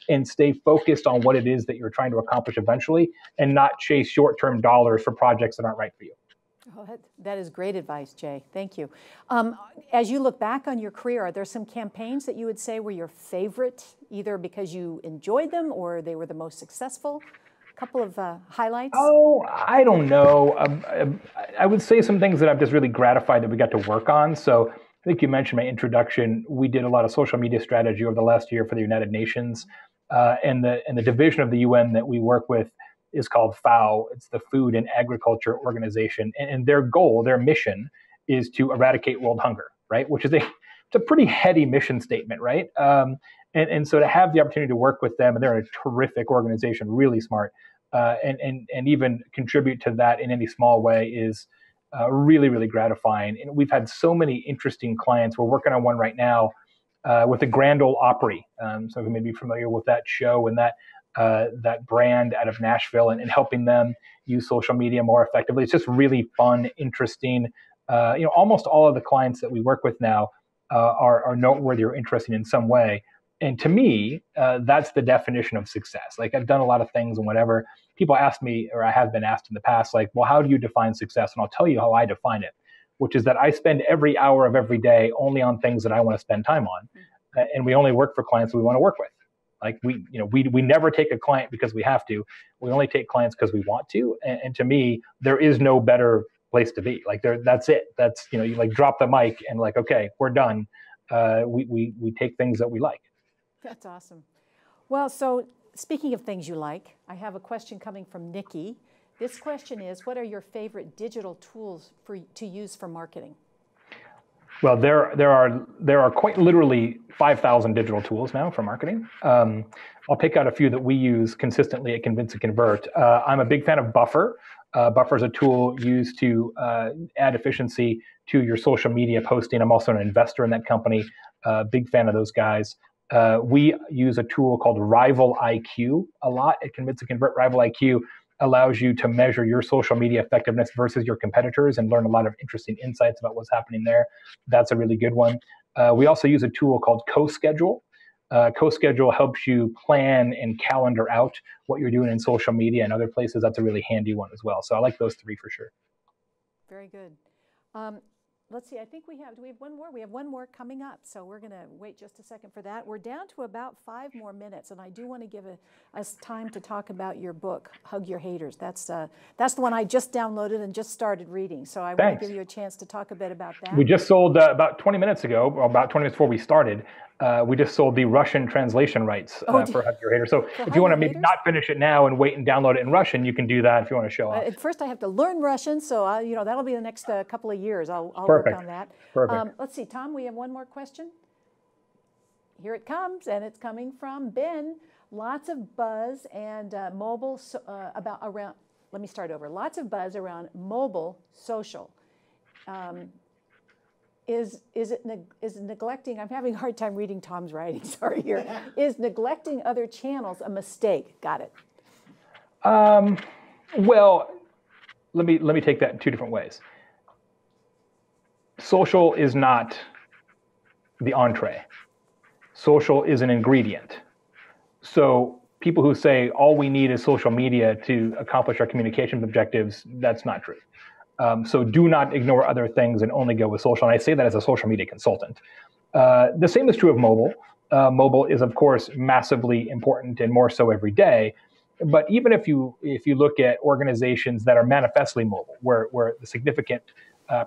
and stay focused on what it is that you're trying to accomplish eventually and not chase short-term dollars for projects that aren't right for you. Oh, that is great advice, Jay. Thank you. As you look back on your career, are there some campaigns that you would say were your favorite, either because you enjoyed them or they were the most successful? Couple of highlights? Oh, I don't know. I would say some things that I'm just really gratified that we got to work on. So I think you mentioned my introduction. We did a lot of social media strategy over the last year for the United Nations. And the division of the UN that we work with is called FAO. It's the Food and Agriculture Organization. And their goal, their mission is to eradicate world hunger, right? Which is it's a pretty heady mission statement, right? And so to have the opportunity to work with them, and they're a terrific organization, really smart, and even contribute to that in any small way is really gratifying. And we've had so many interesting clients. We're working on one right now with the Grand Ole Opry. So you may be familiar with that show and that brand out of Nashville, and helping them use social media more effectively. It's just really fun, interesting. Almost all of the clients that we work with now are noteworthy or interesting in some way. And to me, that's the definition of success. Like, I've done a lot of things and whatever. People ask me, or I have been asked in the past, like, well, how do you define success? And I'll tell you how I define it, which is that I spend every hour of every day only on things that I want to spend time on. And we only work for clients we want to work with. Like, we never take a client because we have to. We only take clients because we want to. And to me, there is no better place to be. Like, that's it. That's, you like drop the mic and like, okay, we're done. We take things that we like. That's awesome. Well, so speaking of things you like, I have a question coming from Nikki. This question is, what are your favorite digital tools to use for marketing? Well, there are quite literally 5,000 digital tools now for marketing. I'll pick out a few that we use consistently at Convince and Convert. I'm a big fan of Buffer. Buffer is a tool used to add efficiency to your social media posting. I'm also an investor in that company. Big fan of those guys. We use a tool called Rival IQ a lot at Convince and Convert. Rival IQ allows you to measure your social media effectiveness versus your competitors and learn a lot of interesting insights about what's happening there. That's a really good one. We also use a tool called CoSchedule. CoSchedule helps you plan and calendar out what you're doing in social media and other places. That's a really handy one as well. So I like those three for sure. Very good. let's see, I think do we have one more? We have one more coming up, so we're going to wait just a second for that. We're down to about 5 more minutes, and I do want to give us time to talk about your book, Hug Your Haters. That's the one I just downloaded and just started reading, so I want to give you a chance to talk a bit about that. We just sold about 20 minutes ago, or about 20 minutes before we started, we just sold the Russian translation rights for Hug Your Haters. So if you want to maybe not finish it now and wait and download it in Russian, you can do that if you want to show off. At first, I have to learn Russian, so that'll be the next couple of years. I'll work on that. Perfect. Let's see, Tom, we have one more question. Here it comes, and it's coming from Ben. Lots of buzz and mobile around. Let me start over. Lots of buzz around mobile social. Is neglecting, I'm having a hard time reading Tom's writing, sorry here. Is neglecting other channels a mistake? Got it. Well, let me take that in 2 different ways. Social is not the entree. Social is an ingredient. So people who say all we need is social media to accomplish our communication objectives, that's not true. So do not ignore other things and only go with social. And I say that as a social media consultant. The same is true of mobile. Mobile is, of course, massively important and more so every day. But even if you look at organizations that are manifestly mobile, where the significant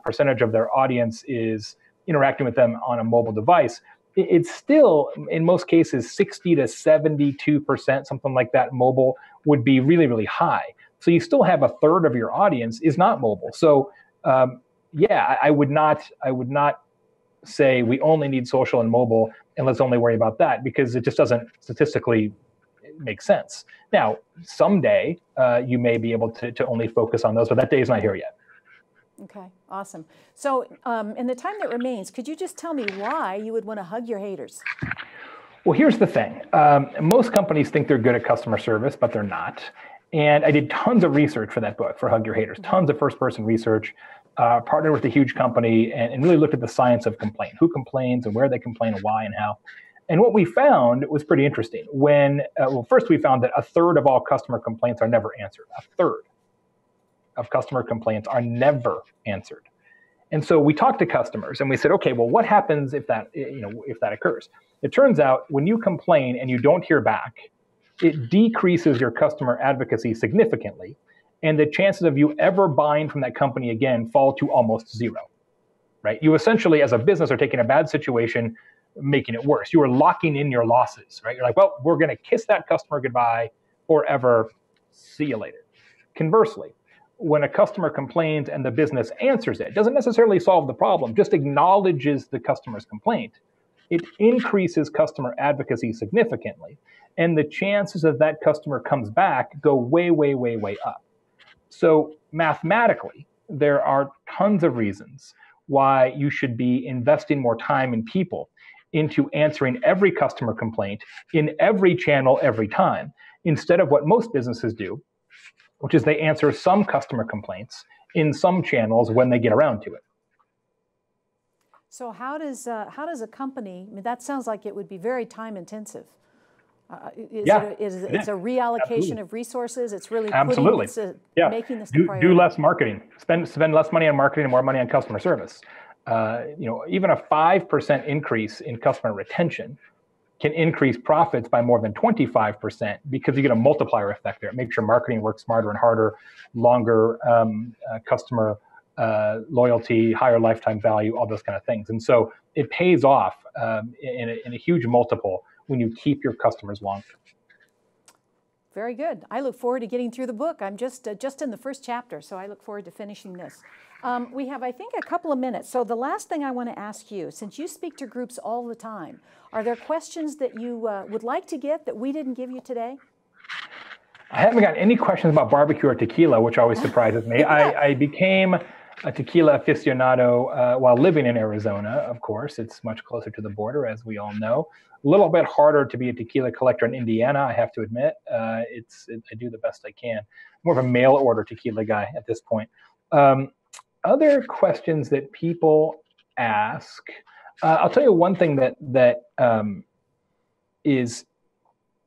percentage of their audience is interacting with them on a mobile device, it's still, in most cases, 60 to 72%, something like that, mobile would be really, really high. So you still have 1/3 of your audience is not mobile. So yeah, I would not say we only need social and mobile and let's only worry about that, because it just doesn't statistically make sense. Now, someday you may be able to only focus on those, but that day is not here yet. Okay, awesome. So in the time that remains, could you just tell me why you would want to hug your haters? Well, here's the thing. Most companies think they're good at customer service, but they're not. And I did tons of research for that book, for Hug Your Haters, tons of first-person research, partnered with a huge company and really looked at the science of complaint, who complains and where they complain and why and how. And what we found was pretty interesting. First we found that 1/3 of all customer complaints are never answered. 1/3 of customer complaints are never answered. And so we talked to customers and we said, okay, well, what happens if that occurs? It turns out when you complain and you don't hear back, it decreases your customer advocacy significantly, and the chances of you ever buying from that company again fall to almost zero, right? You essentially, as a business, are taking a bad situation, making it worse. You are locking in your losses, right? You're like, well, we're going to kiss that customer goodbye forever. See you later. Conversely, when a customer complains and the business answers it, doesn't necessarily solve the problem, just acknowledges the customer's complaint, it increases customer advocacy significantly. And the chances of that customer comes back go way, way, way, way up. So mathematically, there are tons of reasons why you should be investing more time and people into answering every customer complaint in every channel every time, instead of what most businesses do, which is they answer some customer complaints in some channels when they get around to it. So how does a company, I mean, that sounds like it would be very time intensive. It's a reallocation of resources. It's really making this a priority. Do less marketing. Spend less money on marketing and more money on customer service. Even a 5% increase in customer retention can increase profits by more than 25% because you get a multiplier effect there. It makes your marketing work smarter and harder, longer customer loyalty, higher lifetime value, all those kind of things. And so it pays off in a huge multiple when you keep your customers longer. Very good. I look forward to getting through the book. I'm just in the first chapter, so I look forward to finishing this. We have, I think, a couple of minutes. So the last thing I want to ask you, since you speak to groups all the time, are there questions that you would like to get that we didn't give you today? I haven't got any questions about barbecue or tequila, which always surprises me. I became a tequila aficionado while living in Arizona, of course. It's much closer to the border, as we all know. A little bit harder to be a tequila collector in Indiana, I have to admit. I do the best I can. More of a mail order tequila guy at this point. Other questions that people ask, I'll tell you one thing that is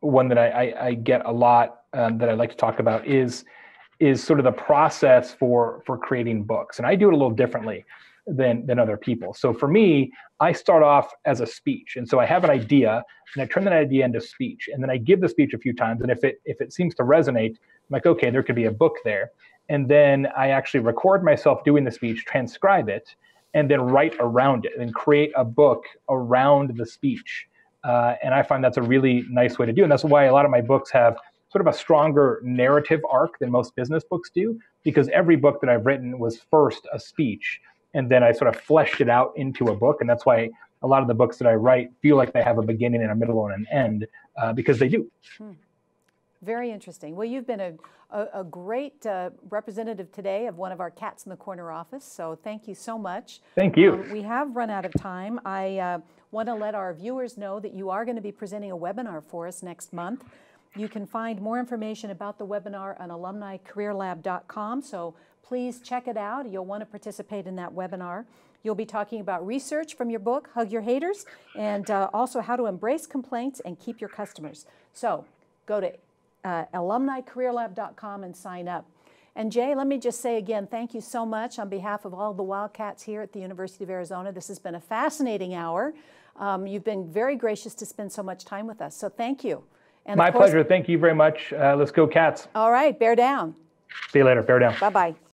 one that I get a lot that I like to talk about is sort of the process for creating books. And I do it a little differently. than other people. So for me, I start off as a speech. And so I have an idea and I turn that idea into speech. And then I give the speech a few times. And if it seems to resonate, I'm like, okay, there could be a book there. And then I actually record myself doing the speech, transcribe it, and then write around it and create a book around the speech. And I find that's a really nice way to do it. And that's why a lot of my books have sort of a stronger narrative arc than most business books do, because every book that I've written was first a speech, and then I sort of fleshed it out into a book. And that's why a lot of the books that I write feel like they have a beginning and a middle and an end, because they do. Very interesting. Well, you've been a great representative today of one of our Cats in the Corner office, so thank you so much. Thank you. We have run out of time. I want to let our viewers know that you are going to be presenting a webinar for us next month. You can find more information about the webinar on alumnicareerlab.com, so please check it out. You'll want to participate in that webinar. You'll be talking about research from your book, Hug Your Haters, and also how to embrace complaints and keep your customers. So go to alumnicareerlab.com and sign up. And Jay, let me just say again, thank you so much on behalf of all the Wildcats here at the University of Arizona. This has been a fascinating hour. You've been very gracious to spend so much time with us, so thank you. And my pleasure. Thank you very much. Let's go Cats. All right, bear down. See you later. Bear down. Bye-bye.